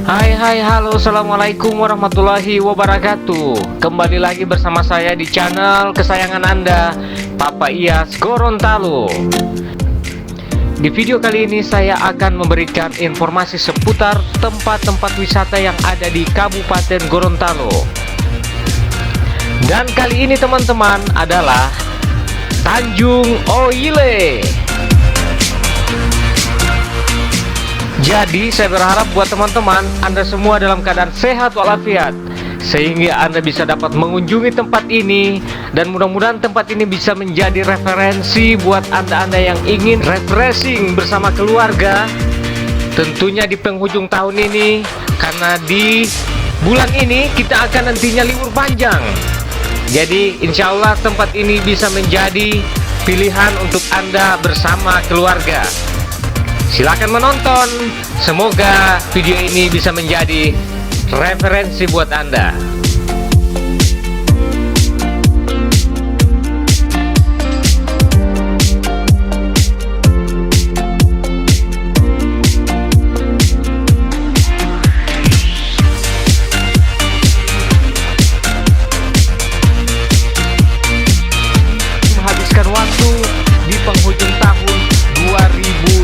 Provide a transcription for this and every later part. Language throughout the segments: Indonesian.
Hai, halo, assalamualaikum warahmatullahi wabarakatuh. Kembali lagi bersama saya di channel kesayangan Anda, Papa Iyas Gorontalo. Di video kali ini saya akan memberikan informasi seputar tempat-tempat wisata yang ada di Kabupaten Gorontalo. Dan kali ini teman-teman adalah Tanjung OILE. Jadi saya berharap buat teman-teman Anda semua dalam keadaan sehat walafiat, sehingga Anda bisa dapat mengunjungi tempat ini. Dan mudah-mudahan tempat ini bisa menjadi referensi buat Anda-Anda yang ingin refreshing bersama keluarga, tentunya di penghujung tahun ini. Karena di bulan ini kita akan nantinya libur panjang. Jadi insya Allah tempat ini bisa menjadi pilihan untuk Anda bersama keluarga. Silakan menonton. Semoga video ini bisa menjadi referensi buat Anda. Menghabiskan waktu di penghujung tahun 2020.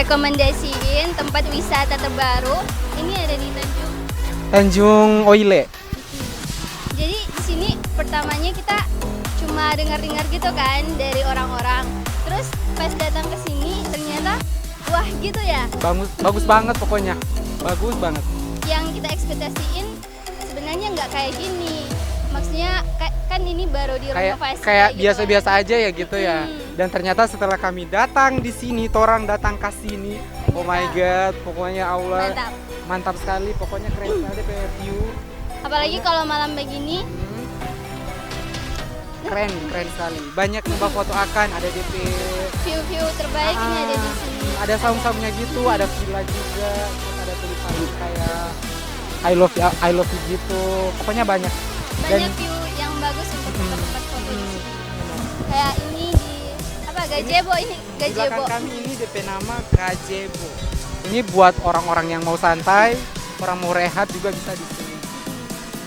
rekomendasiin tempat wisata terbaru. Ini ada di Tanjung OILE. Jadi di sini pertamanya kita cuma dengar-dengar gitu kan dari orang-orang. Terus pas datang ke sini ternyata wah gitu ya. Bagus banget pokoknya. Bagus banget. Yang kita ekspektasiin sebenarnya nggak kayak gini. Maksudnya kan ini baru direnovasi kayak gitu biasa-biasa kan. aja ya gitu ya. Dan ternyata setelah kami datang di sini, torang datang ke sini. Oh my god, pokoknya Allah mantap sekali, pokoknya keren sekali view. Apalagi kalau malam begini. Keren sekali. Banyak tempat foto akan ada DP. View terbaik ini ada di sini. Ada saung-saungnya gitu, ada villa juga, terus ada tulisan kayak I love you gitu. Pokoknya banyak. Banyak view yang bagus untuk tempat foto di sini. Kayak ini di gazebo ini Di gazebo. belakang kami ini DP nama gazebo. Ini buat orang-orang yang mau santai, orang mau rehat juga bisa di sini.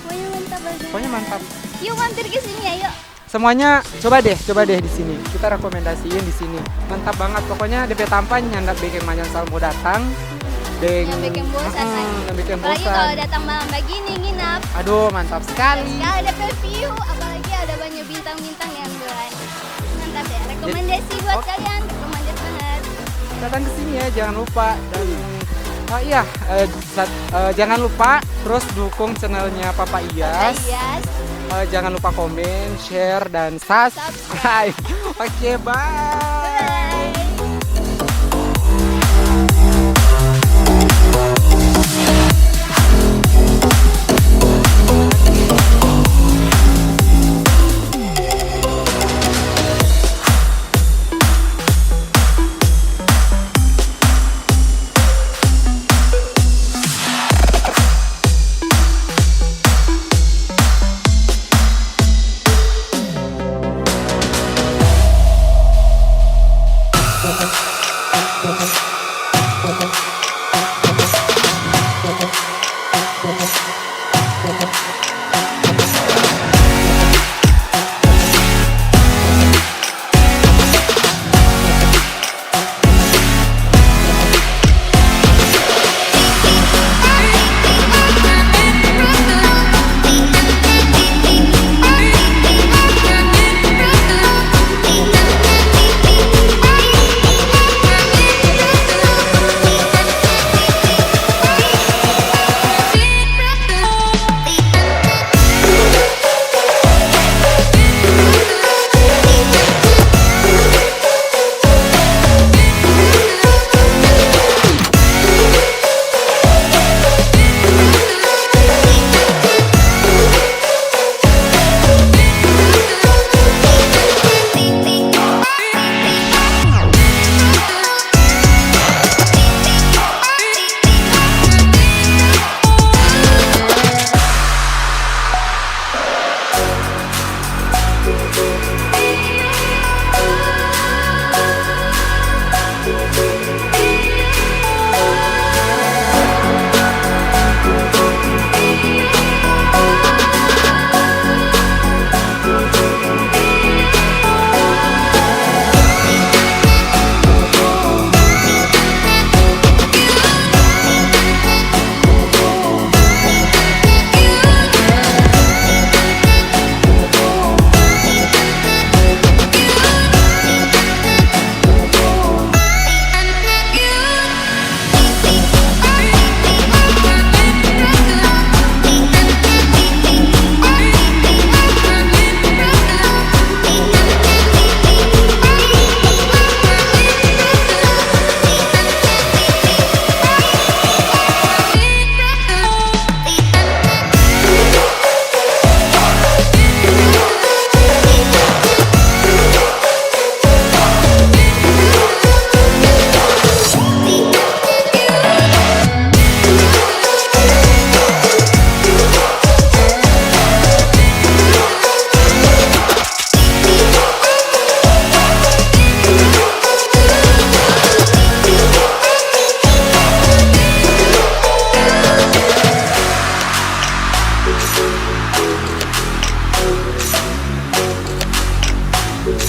Pokoknya mantap banget. Pokoknya mantap. Yuk mampir ke sini ya, yuk. Semuanya coba deh di sini. Kita rekomendasiin di sini. Mantap banget. Pokoknya DP tampan nyandak bikin manjan sal mau datang. Yang bikin bosan lagi. Yang bikin Apalagi bosan. kalau datang malam begini nginap. Aduh, mantap sekali. Sekali ada view, apalagi ada banyak bintang-bintang yang bulan. Mantap ya. Rekomendasi buat kalian, rekomendasi banget. Datang ke sini ya, jangan lupa dan jangan lupa terus dukung channelnya Papa Iyas. Jangan lupa komen, share dan subscribe. Oke, bye.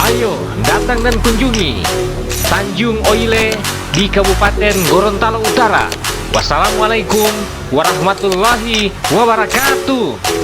Ayo datang dan kunjungi Tanjung OILE di Kabupaten Gorontalo Utara. Wassalamualaikum warahmatullahi wabarakatuh.